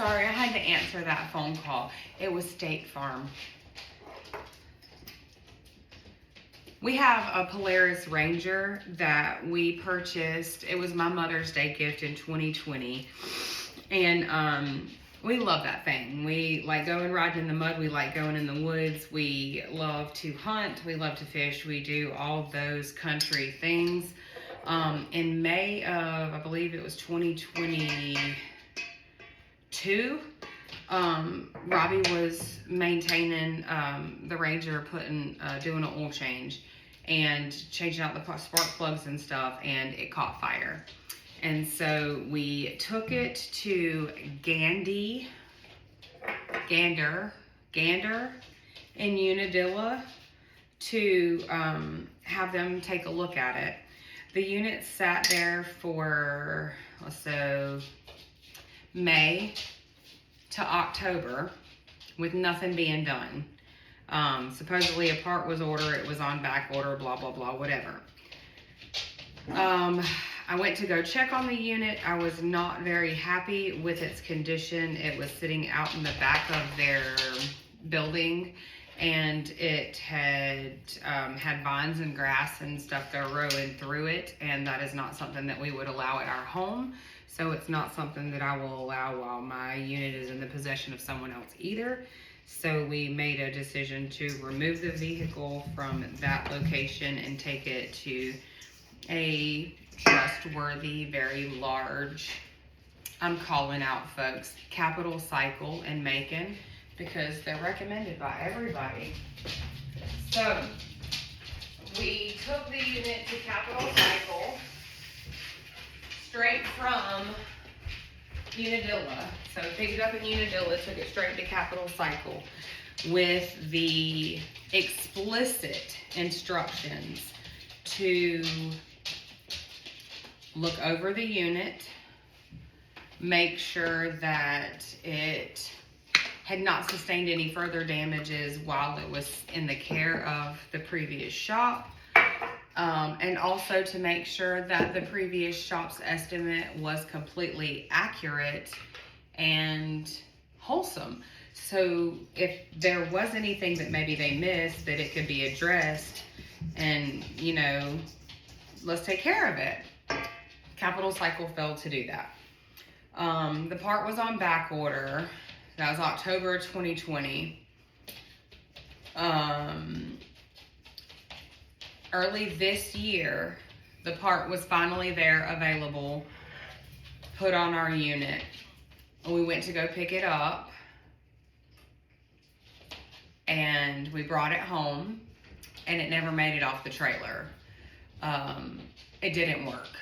Sorry, I had to answer that phone call. It was State Farm. We have a Polaris Ranger that we purchased. It was my Mother's Day gift in 2020. And we love that thing. We like going riding in the mud. We like going in the woods. We love to hunt. We love to fish. We do all of those country things. In May of, I believe it was 2022, Robbie was maintaining the Ranger, doing an oil change and changing out the spark plugs and stuff, and it caught fire. And so we took it to Gander in Unadilla to have them take a look at it. The unit sat there for, May to October with nothing being done. Supposedly a part was ordered, it was on back order, blah, blah, blah, whatever. I went to go check on the unit. I was not very happy with its condition. It was sitting out in the back of their building, and it had had vines and grass and stuff growing through it, and that is not something that we would allow at our home. So it's not something that I will allow while my unit is in the possession of someone else either. So we made a decision to remove the vehicle from that location and take it to a trustworthy, very large, I'm calling out folks, Capital Cycle in Macon, because they're recommended by everybody. So we took the unit to Capital Cycle straight from Unadilla. So picked it up in Unadilla, took it straight to Capital Cycle with the explicit instructions to look over the unit, make sure that it had not sustained any further damages while it was in the care of the previous shop, and also to make sure that the previous shop's estimate was completely accurate and wholesome. So if there was anything that maybe they missed, that it could be addressed and, you know, let's take care of it. Capital Cycle failed to do that. The part was on back order. That was October 2020. Early this year, the part was finally there, available, put on our unit. We went to go pick it up, and we brought it home, and it never made it off the trailer. It didn't work.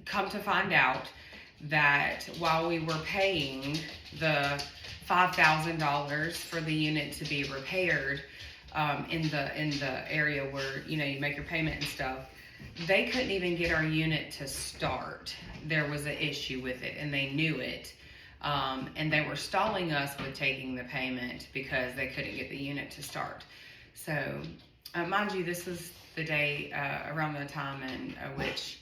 Come to find out that while we were paying the $5,000 for the unit to be repaired in the area where, you know, you make your payment and stuff, they couldn't even get our unit to start. There was an issue with it, and they knew it. And they were stalling us with taking the payment because they couldn't get the unit to start. So, mind you, this is the day around the time in which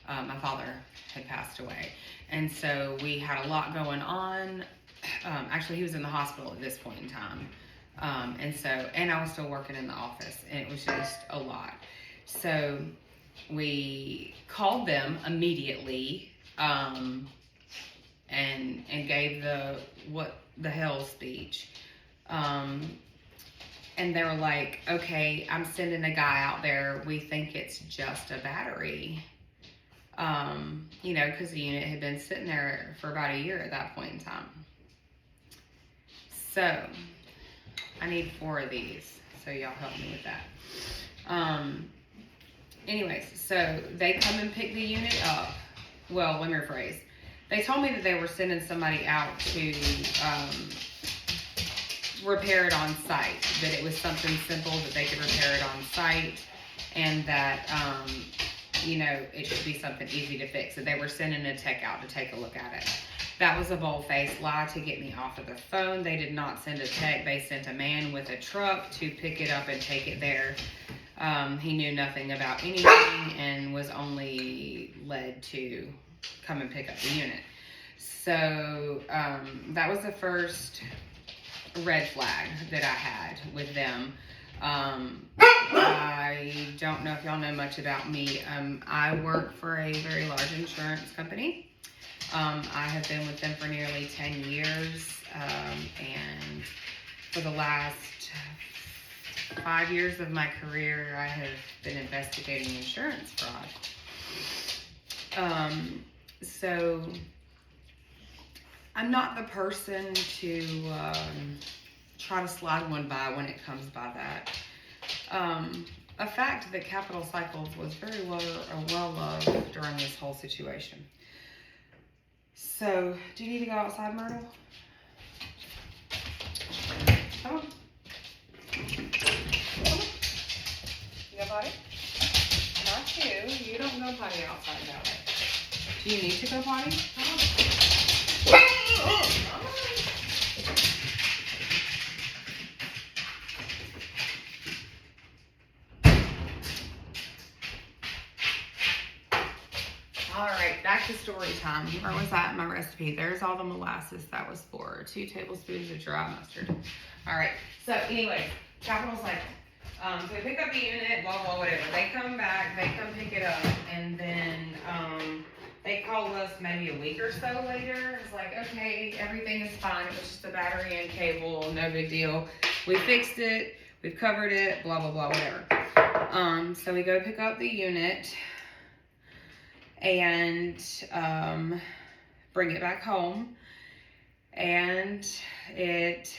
my father had passed away. And so we had a lot going on. Actually, he was in the hospital at this point in time. And I was still working in the office, and it was just a lot. So we called them immediately, and gave the what the hell speech. And they were like, okay, I'm sending a guy out there. We think it's just a battery. You know, because the unit had been sitting there for about a year at that point in time. So I need 4 of these, so y'all help me with that. Anyways, so they come and pick the unit up. Well, let me rephrase. They told me that they were sending somebody out to repair it on site, that it was something simple that they could repair it on site, and that, you know, it should be something easy to fix. So they were sending a tech out to take a look at it. That was a bold-faced lie to get me off of the phone. They did not send a tech. They sent a man with a truck to pick it up and take it there. He knew nothing about anything and was only led to come and pick up the unit. So that was the first red flag that I had with them. I don't know if y'all know much about me. I work for a very large insurance company. I have been with them for nearly 10 years, and for the last 5 years of my career, I have been investigating insurance fraud. So I'm not the person to try to slide one by when it comes by that. A fact that Capital Cycles was very well loved during this whole situation. So, do you need to go outside, Myrtle? Come on. Come on. You go potty? Not you. You don't go potty outside that way. Do you need to go potty? Come on. All right, back to story time. Where was that in my recipe? There's all the molasses that was for. 2 tablespoons of dry mustard. All right, so anyways, Capital Cycle. So they pick up the unit, blah, blah, whatever. They come back, they come pick it up, and then they call us maybe a week or so later. It's like, okay, everything is fine. It was just a battery and cable, no big deal. We fixed it, we've covered it, blah, blah, blah, whatever. So we go pick up the unit and bring it back home, and it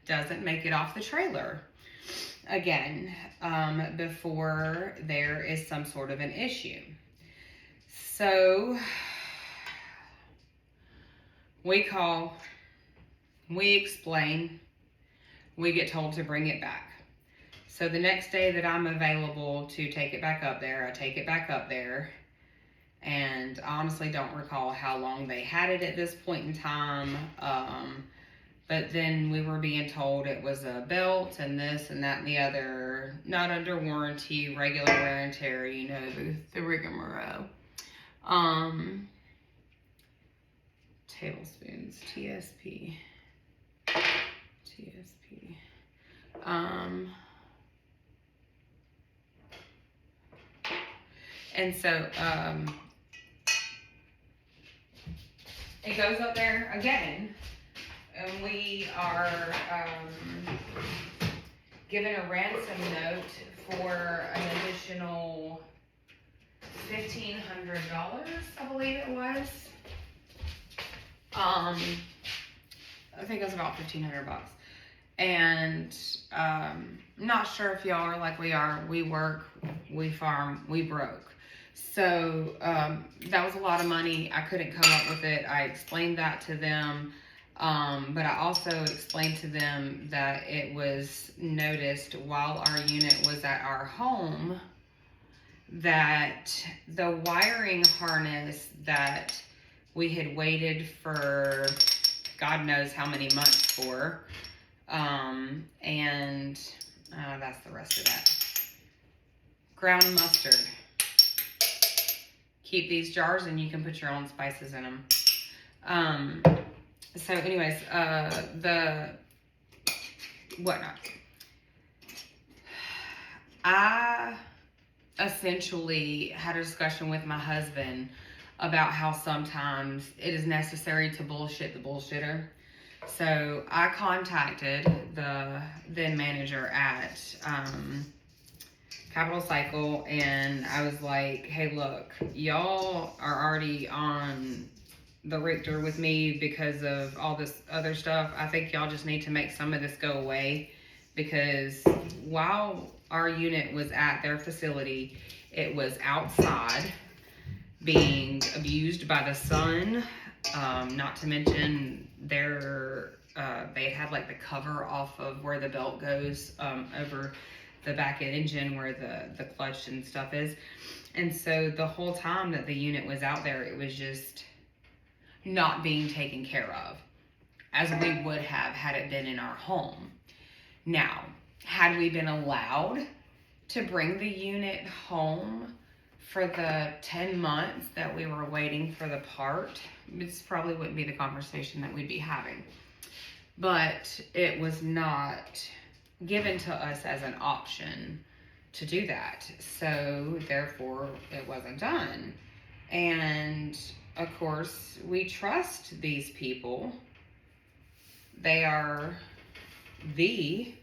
doesn't make it off the trailer again before there is some sort of an issue. So we call, we explain, we get told to bring it back. So the next day that I'm available to take it back up there, I take it back up there. And I honestly don't recall how long they had it at this point in time. But then we were being told it was a belt and this and that and the other, not under warranty, regular wear and tear, you know, the rigmarole. Tablespoons, TSP. And so, it goes up there again, and we are given a ransom note for an additional $1,500, I believe it was. I think it was about $1,500. And not sure if y'all are like we are. We work, we farm, we broke. So that was a lot of money. I couldn't come up with it. I explained that to them. But I also explained to them that it was noticed while our unit was at our home that the wiring harness that we had waited for God knows how many months for, and that's the rest of that. Ground mustard. Keep these jars and you can put your own spices in them. So anyways, the whatnot. I essentially had a discussion with my husband about how sometimes it is necessary to bullshit the bullshitter. So I contacted the then manager at Capital Cycle, and I was like, hey, look, y'all are already on the Richter with me because of all this other stuff. I think y'all just need to make some of this go away, because while our unit was at their facility, it was outside being abused by the sun. Not to mention they had like the cover off of where the belt goes over the back end engine where the clutch and stuff is. And so the whole time that the unit was out there, it was just not being taken care of as we would have had it been in our home. Now, had we been allowed to bring the unit home for the 10 months that we were waiting for the part, this probably wouldn't be the conversation that we'd be having. But it was not given to us as an option to do that. So therefore it wasn't done. And of course we trust these people. They are the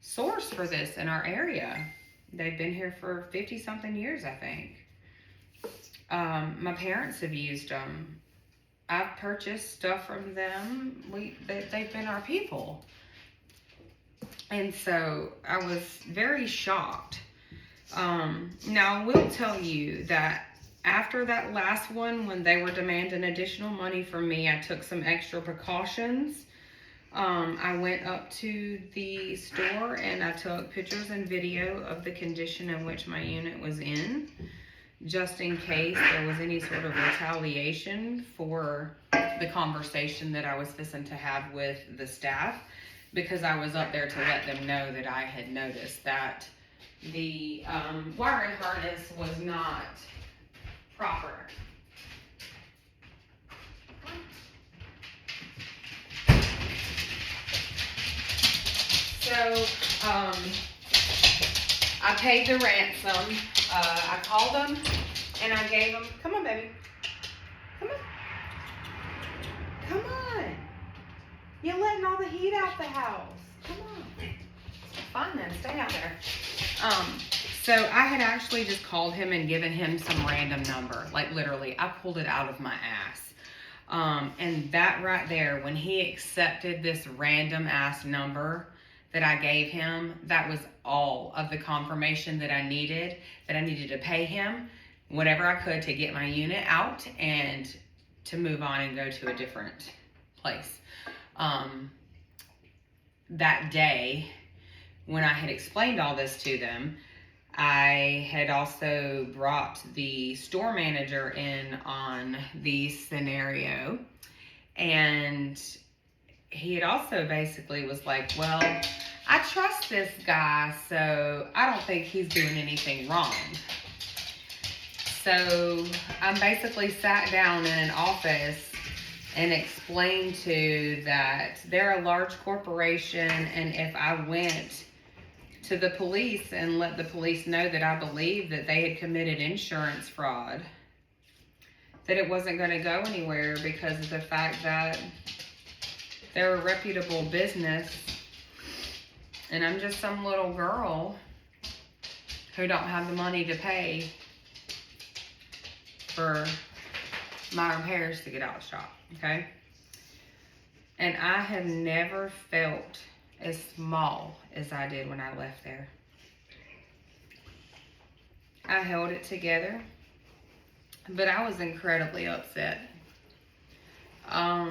source for this in our area. They've been here for 50 something years, I think. My parents have used them. I've purchased stuff from them. They've been our people. And so I was very shocked. Now I will tell you that after that last one, when they were demanding additional money from me, I took some extra precautions. I went up to the store and I took pictures and video of the condition in which my unit was in, just in case there was any sort of retaliation for the conversation that I was fixing to have with the staff, because I was up there to let them know that I had noticed that the wiring harness was not proper. So, I paid the ransom. I called them and I gave them, come on baby, come on, come on. You're letting all the heat out the house. Come on. Fine then, stay out there. So I had actually just called him and given him some random number. Like literally, I pulled it out of my ass. And that right there, when he accepted this random ass number that I gave him, that was all of the confirmation that I needed to pay him whatever I could to get my unit out and to move on and go to a different place. That day, when I had explained all this to them, I had also brought the store manager in on the scenario, and he had also basically was like, well, I trust this guy, so I don't think he's doing anything wrong. So I basically sat down in an office and explained to that they're a large corporation, and if I went to the police and let the police know that I believed that they had committed insurance fraud, that it wasn't going to go anywhere because of the fact that they're a reputable business and I'm just some little girl who don't have the money to pay for my repairs to get out of the shop, okay? And I have never felt as small as I did when I left there. I held it together, but I was incredibly upset. I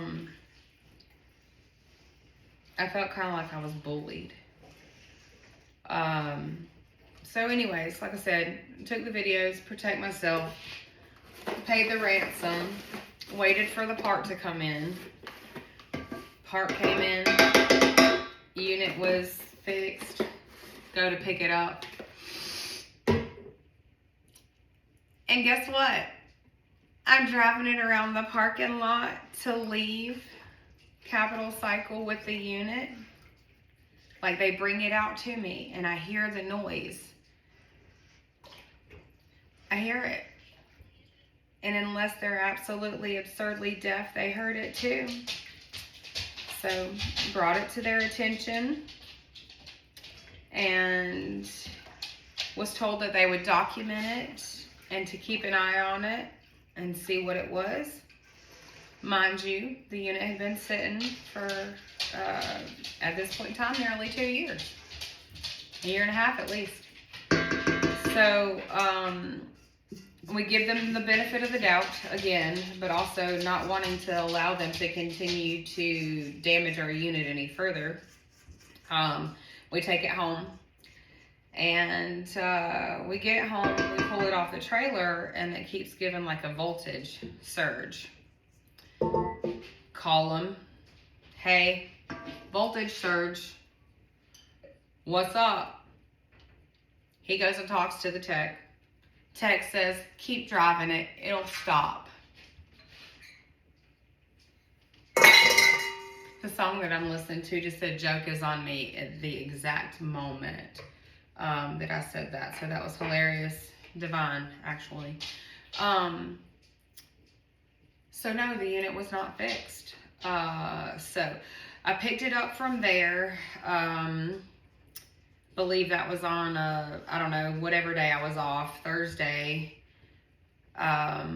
felt kind of like I was bullied. So anyways, like I said, took the videos, protect myself, paid the ransom, waited for the part to come in. Part came in, unit was fixed, go to pick it up. And guess what? I'm driving it around the parking lot to leave Capital Cycle with the unit. Like, they bring it out to me and I hear the noise. I hear it. And unless they're absolutely absurdly deaf, they heard it too. So brought it to their attention and was told that they would document it and to keep an eye on it and see what it was. Mind you, the unit had been sitting for, at this point in time, nearly 2 years. A year and a half at least. So, we give them the benefit of the doubt again, but also not wanting to allow them to continue to damage our unit any further. We take it home, and we get it home, we pull it off the trailer, and it keeps giving like a voltage surge. Call them, hey, voltage surge, what's up? He goes and talks to the tech. Text says, keep driving it, it'll stop. The song that I'm listening to just said, joke is on me at the exact moment that I said that. So that was hilarious. Divine, actually. So no, the unit was not fixed. So I picked it up from there. Believe that was on, I don't know, whatever day I was off, Thursday. I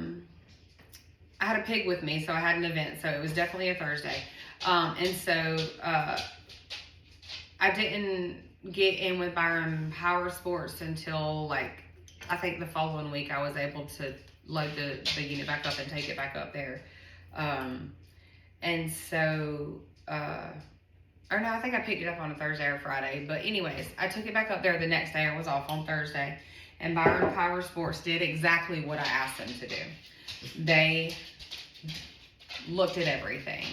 had a pig with me, so I had an event, so it was definitely a Thursday. And so I didn't get in with Byron Power Sports until, like, I think the following week I was able to load the unit back up and take it back up there. And so, or no, I think I picked it up on a Thursday or Friday. But anyways, I took it back up there the next day. I was off on Thursday. And Byron Power Sports did exactly what I asked them to do. They looked at everything.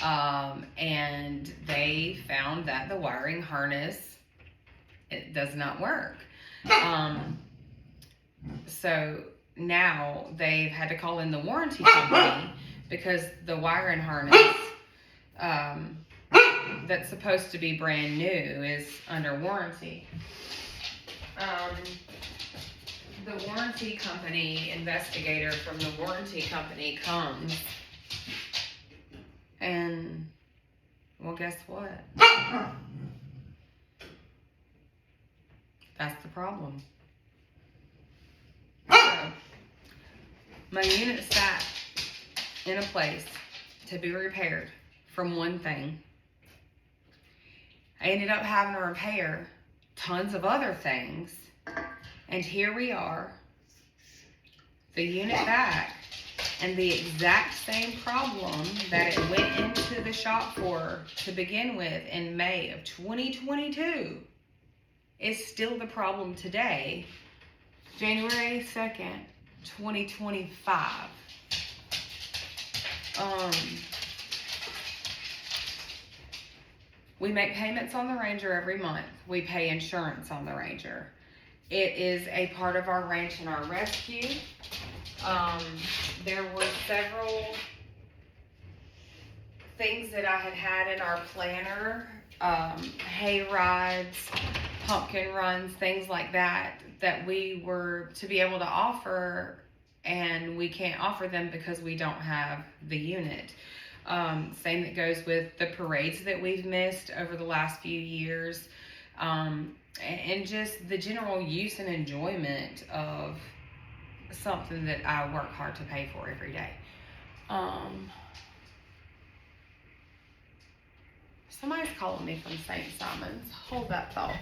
And they found that the wiring harness, it does not work. So now they've had to call in the warranty company because the wiring harness that's supposed to be brand new is under warranty. The warranty company investigator from the warranty company comes and, well, guess what? That's the problem. So, my unit sat in a place to be repaired from one thing. I ended up having to repair tons of other things. And here we are, the unit back, and the exact same problem that it went into the shop for to begin with in May of 2022 is still the problem today, January 2nd, 2025. We make payments on the Ranger every month. We pay insurance on the Ranger. It is a part of our ranch and our rescue. There were several things that I had in our planner, hay rides, pumpkin runs, things like that, that we were to be able to offer, and we can't offer them because we don't have the unit. Same that goes with the parades that we've missed over the last few years, and just the general use and enjoyment of something that I work hard to pay for every day. Somebody's calling me from St. Simon's. Hold that thought.